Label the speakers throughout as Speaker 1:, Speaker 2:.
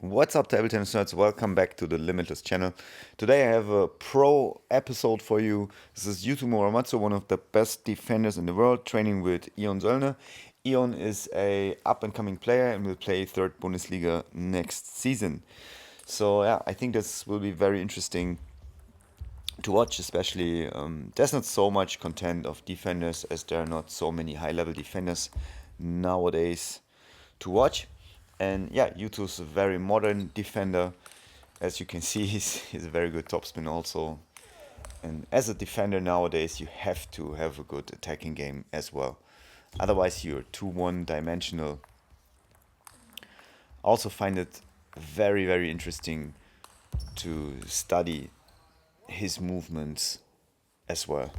Speaker 1: What's up, table tennis nerds? Welcome back to the Limittless channel. Today I have a pro episode for you. This is Yuto Muramatsu, one of the best defenders in the world, training with Ion Söllner. Ion is a up-and-coming player and will play third Bundesliga next season. So yeah, I think this will be very interesting to watch, especially there's not so much content of defenders as there are not so many high-level defenders nowadays to watch. And yeah, Yuto's a very modern defender. As you can see, he's a very good topspin also. And as a defender nowadays, you have to have a good attacking game as well. Otherwise, you're too one-dimensional. I also find it very, very interesting to study his movements as well.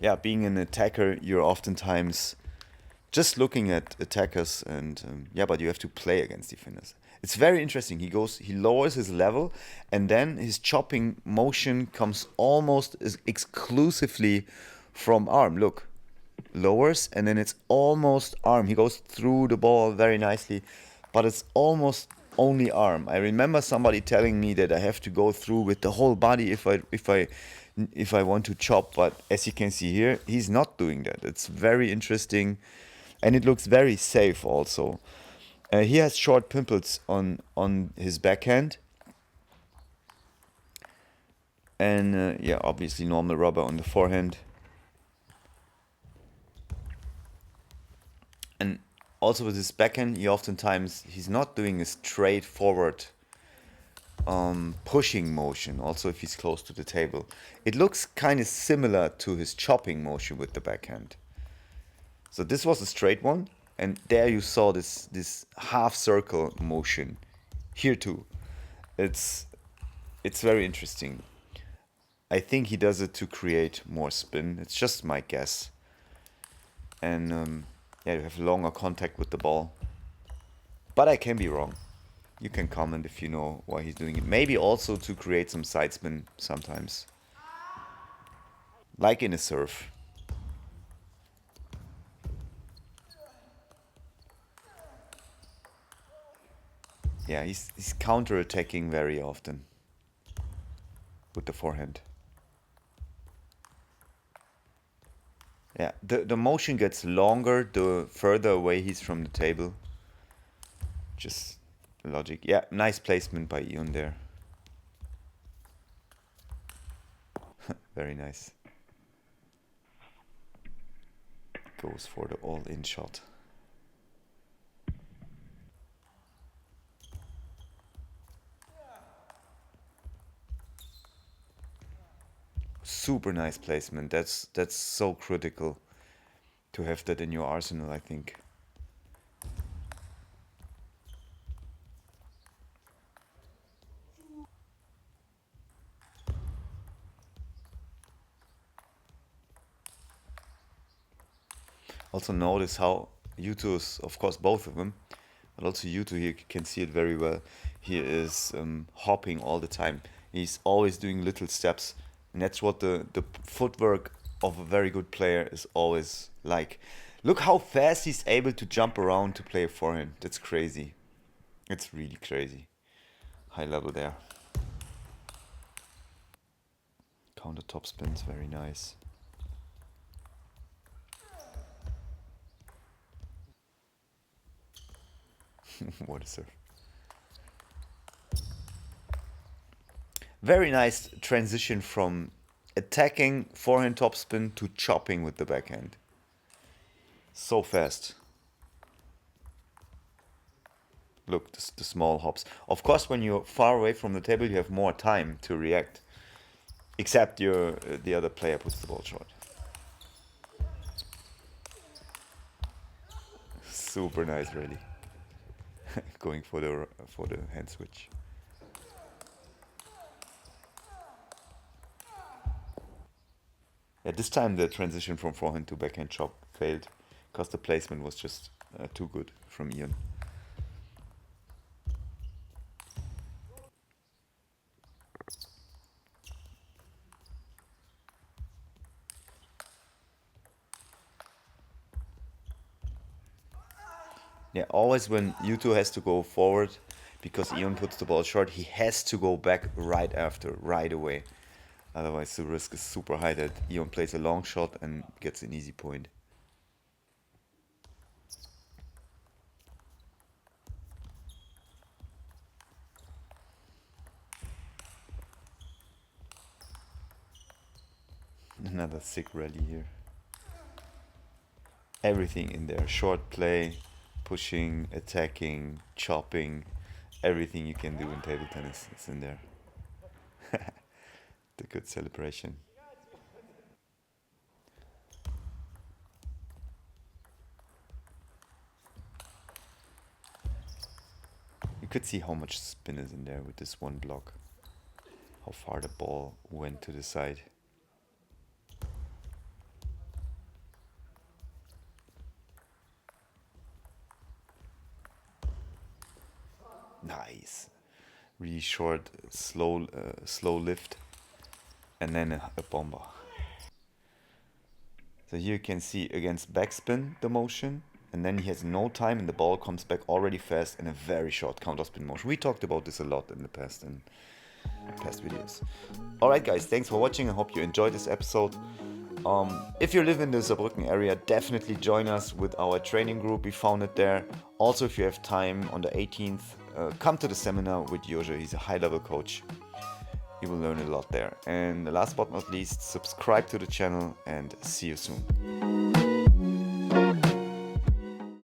Speaker 1: Yeah, being an attacker, you're oftentimes just looking at attackers and yeah, but you have to play against defenders. It's very interesting. He lowers his level, and then his chopping motion comes almost exclusively from arm. Look, lowers, and then it's almost arm. He goes through the ball very nicely, but it's almost only arm. I remember somebody telling me that I have to go through with the whole body if I want to chop, but as you can see here, he's not doing that. It's very interesting, and it looks very safe also. He has short pimples on his backhand, and yeah, obviously normal rubber on the forehand. And also with his backhand, he's not doing a straightforward pushing motion. Also, if he's close to the table, it looks kind of similar to his chopping motion with the backhand. So this was a straight one, and there you saw this half circle motion. Here too, it's it's very interesting. I think he does it to create more spin. It's just my guess. And yeah, you have longer contact with the ball. But I can be wrong. You can comment if you know why he's doing it. Maybe also to create some side spin sometimes. Like in a serve. Yeah, he's counter-attacking very often with the forehand. Yeah, the motion gets longer the further away he's from the table. Just logic. Yeah, nice placement by Ion there. Very nice. Goes for the all-in shot. Super nice placement. That's so critical to have that in your arsenal, I think. Also notice how Yuto is, of course, both of them, but also Yuto here can see it very well. He is hopping all the time. He's always doing little steps, and that's what the footwork of a very good player is always like. Look how fast he's able to jump around to play a forehand. That's crazy. It's really crazy. High level there. Counter top spins, very nice. What a serve. Very nice transition from attacking forehand topspin to chopping with the backhand. So fast. Look, the small hops. Of course, when you're far away from the table, you have more time to react. Except the other player puts the ball short. Super nice, really. Going for the hand switch. Yeah, this time the transition from forehand to backhand chop failed because the placement was just too good from Ion. Yeah, always when Yuto has to go forward because Ion puts the ball short, he has to go back right after, right away. Otherwise, the risk is super high that Ion plays a long shot and gets an easy point. Another sick rally here. Everything in there. Short play, pushing, attacking, chopping. Everything you can do in table tennis is in there. The good celebration. You could see how much spin is in there with this one block. How far the ball went to the side. Nice. Really short, slow lift, and then a bomber. So here you can see against backspin the motion, and then he has no time, and the ball comes back already fast in a very short counterspin motion. We talked about this a lot in the past in past videos. Alright guys, thanks for watching. I hope you enjoyed this episode. If you live in the Saarbrücken area, definitely join us with our training group. We founded there. Also, if you have time on the 18th, come to the seminar with Jože. He's a high-level coach. You will learn a lot there. And last but not least, subscribe to the channel and see you soon.